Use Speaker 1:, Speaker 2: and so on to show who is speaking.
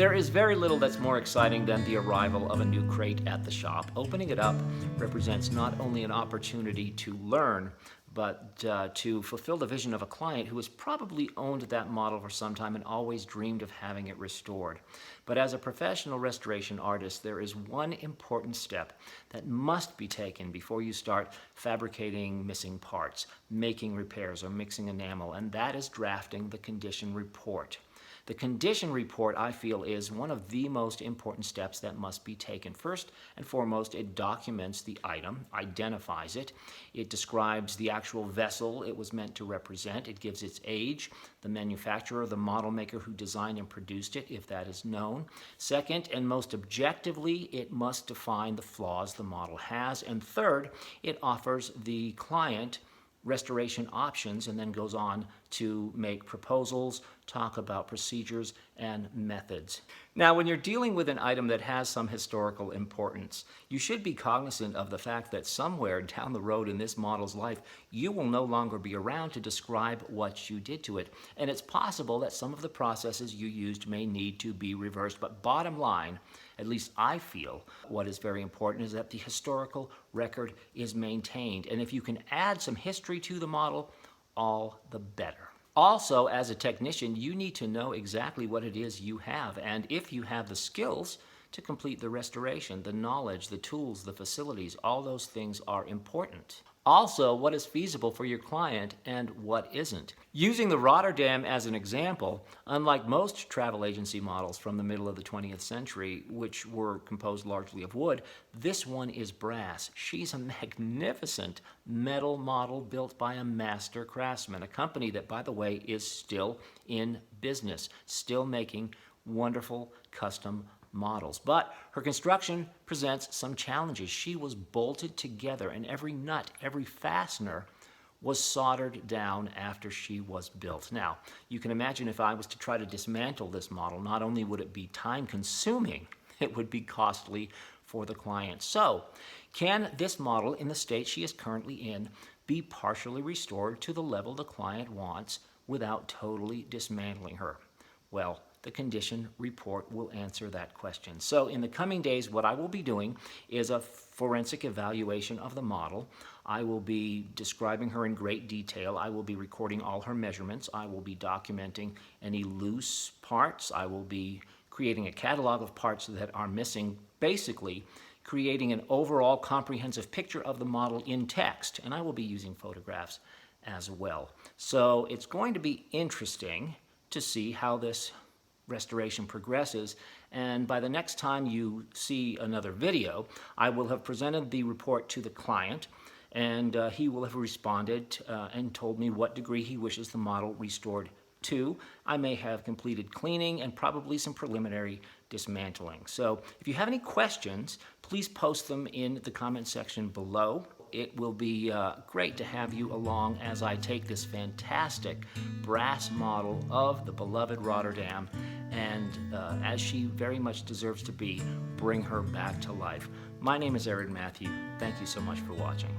Speaker 1: There is very little that's more exciting than the arrival of a new crate at the shop. Opening it up represents not only an opportunity to learn, but to fulfill the vision of a client who has probably owned that model for some time and always dreamed of having it restored. But as a professional restoration artist, there is one important step that must be taken before you start fabricating missing parts, making repairs, or mixing enamel, and that is drafting the condition report. The condition report, I feel, is one of the most important steps that must be taken. First and foremost, it documents the item, identifies it. It describes the actual vessel it was meant to represent. It gives its age, the manufacturer, the model maker who designed and produced it, if that is known. Second, and most objectively, it must define the flaws the model has. And third, it offers the client restoration options and then goes on to make proposals, talk about procedures and methods. Now, when you're dealing with an item that has some historical importance, you should be cognizant of the fact that somewhere down the road in this model's life, you will no longer be around to describe what you did to it. And it's possible that some of the processes you used may need to be reversed. But bottom line, at least I feel, what is very important is that the historical record is maintained. And if you can add some history to the model, all the better. Also, as a technician, you need to know exactly what it is you have, and if you have the skills to complete the restoration, the knowledge, the tools, the facilities, all those things are important. Also, what is feasible for your client and what isn't. Using the Rotterdam as an example, unlike most travel agency models from the middle of the 20th century, which were composed largely of wood, this one is brass. She's a magnificent metal model built by a master craftsman, a company that, by the way, is still in business, still making wonderful custom models. But her construction presents some challenges. She was bolted together and every nut, every fastener was soldered down after she was built. Now, you can imagine if I was to try to dismantle this model, not only would it be time consuming, it would be costly for the client. So, can this model in the state she is currently in be partially restored to the level the client wants without totally dismantling her? Well, the condition report will answer that question. So in the coming days, what I will be doing is a forensic evaluation of the model. I will be describing her in great detail. I will be recording all her measurements. I will be documenting any loose parts. I will be creating a catalog of parts that are missing, basically creating an overall comprehensive picture of the model in text. And I will be using photographs as well. So it's going to be interesting to see how this restoration progresses, and by the next time you see another video, I will have presented the report to the client, and he will have responded and told me what degree he wishes the model restored to. I may have completed cleaning and probably some preliminary dismantling. So if you have any questions, please post them in the comment section below. It will be great to have you along as I take this fantastic brass model of the beloved Rotterdam and, as she very much deserves to be, bring her back to life. My name is Aaron Matthew. Thank you so much for watching.